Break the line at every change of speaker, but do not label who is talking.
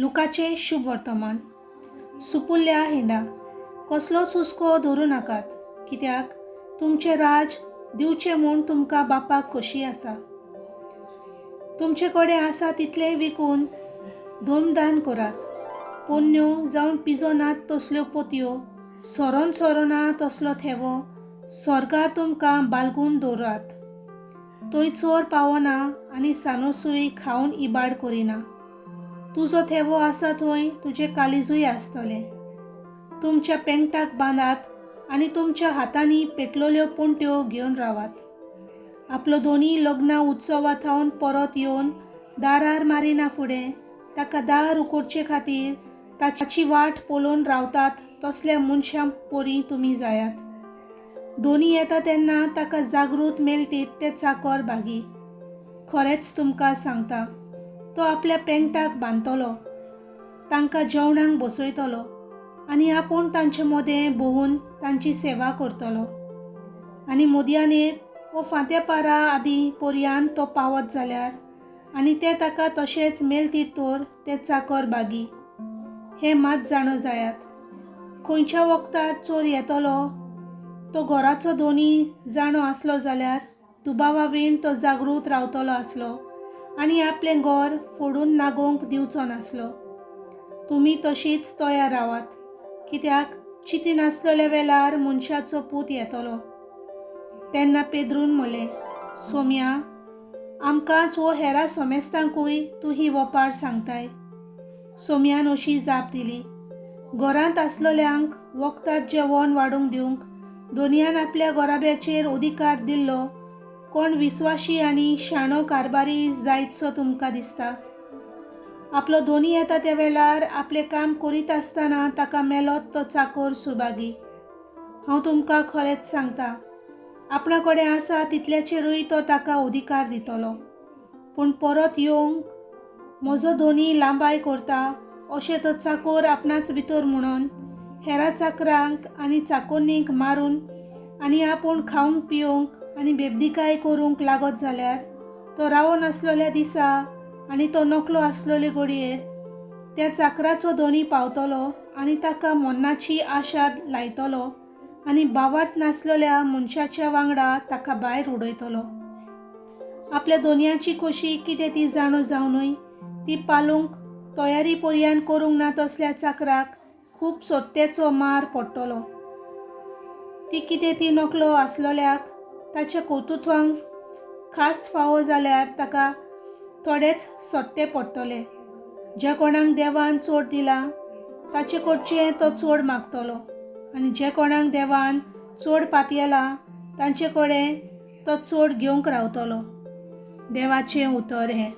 लुकाचे शुभ वर्तमान. सुपुल्ल्या हिंडा, कसलोच हुस्को धरू नाकात, कित्याक तुमचे राज दिवचे म्हूण तुमकां बापाक खोशी आसा. तुमचे कडेन आसा तितलें विकून धूमदान करात. पोन्न्यो जावन पिजो नात तसल्यो पोतयो, सोरोन सोरोना तसलो थेवो स्वर्गार तुमकां बालगून दवरात. थंय चोर पावना आनी सानुसूय खावन इबाड करिना. तुजो थेवो आसा थंय तुजें काळीजूय आसतलें. तुमच्या पेंगटाक बांदात आनी तुमच्या हातांनी पेटलोल्यो पोंट्यो घेवन रावात. आपलो दोनी लग्ना उत्सवांतावन परत येवन दारार मारिना फुडें ताका दार उकडचे खातीर ताची वाट पळोवन रावतात तसल्या मनशां परी तुमी जायात. दोनी येता तेन्ना ताका जागृत मेळटीत ते चाकर भागी. खरेंच तुमकां सांगता, तो आपल्या पेंगटाक बांदतलो, तांकां जेवणाक बसयतलो आनी आपूण तांचे मदें भोवून तांची सेवा करतलो. आनी मोदयानेर वो फांत्या पारा आदीं पर्यान तो पावत जाल्यार आनी ते ताका तशेंच मेळटीत तर ते चाकर भागी. हें मात जाणो जायात, खंयच्या वखदार चोर येतलो तो घराचो दोनी जाणो आसलो जाल्यार दुबावा विण तो जागृत रावतलो आसलो आनी आपलें घर फोडून नागोवंक दिवचो नासलो. तुमी तशींच तयार रावात, कित्याक चिंती नासलेल्या वेळार मनशाचो पूत येतलो. तेन्ना पेद्रून म्हणलें, सोम्या, आमकांच वो हेरा सोमेस्तांकूय तूं ही वपार सांगताय. सोम्यान अशी जाप दिली, घरांत आसलोल्यांक वखदार जेवण वाडूंक दिवंक दोनयान आपल्या गोराब्याचेर अधिकार दिल्लो कोण विस्वाशी आनी शाणो कारबारी जायतसो तुमकां दिसता. आपलो दोनी येता त्या वेळार आपलें काम करीत आसतना ताका मेलोत तो चाकर सुभागी. हांव तुमकां खरेंच सांगता, आपणा कडेन आसा तितल्याचेरूय तो ताका अधिकार दितलो. पूण परत येवंक म्हजो दोनी लांबाय करता अशें तो चाकर आपणाच भितर म्हणून हेरा चाकरांक आनी चाकोनींक मारून आनी आपूण खावंक पिवंक आनी बेबदिकाय करूंक लागत जाल्यार तो रावो नासलोल्या दिसा आनी तो नकलो आसलोले घडयेर त्या चाकराचो दोनी पावतलो आनी ताका मन्नाची आशाद लायतलो आनी बावार्थ नासलोल्या मनशाच्या वांगडा ताका भायर उडयतलो. आपल्या दोनयाची खोशी कितें ती जाणो जावनूय ती पालूंक तयारी पर्यान करूंक ना तसल्या चाकराक खूब सोत्तेचो मार पडटलो. ती कितें ती नकलो आसलोल्याक ताच्या कर्तुत्वांक खास्त फावो जाल्यार ताका थोडेच सोट्टे पडटले. ज्या कोणाक देवान चड दिला ताचे कडचें तो चड मागतलो आनी जे कोणाक देवान चड पातयेला तांचे कडेन तो चड घेवंक रावतलो. देवाचें उतर हें.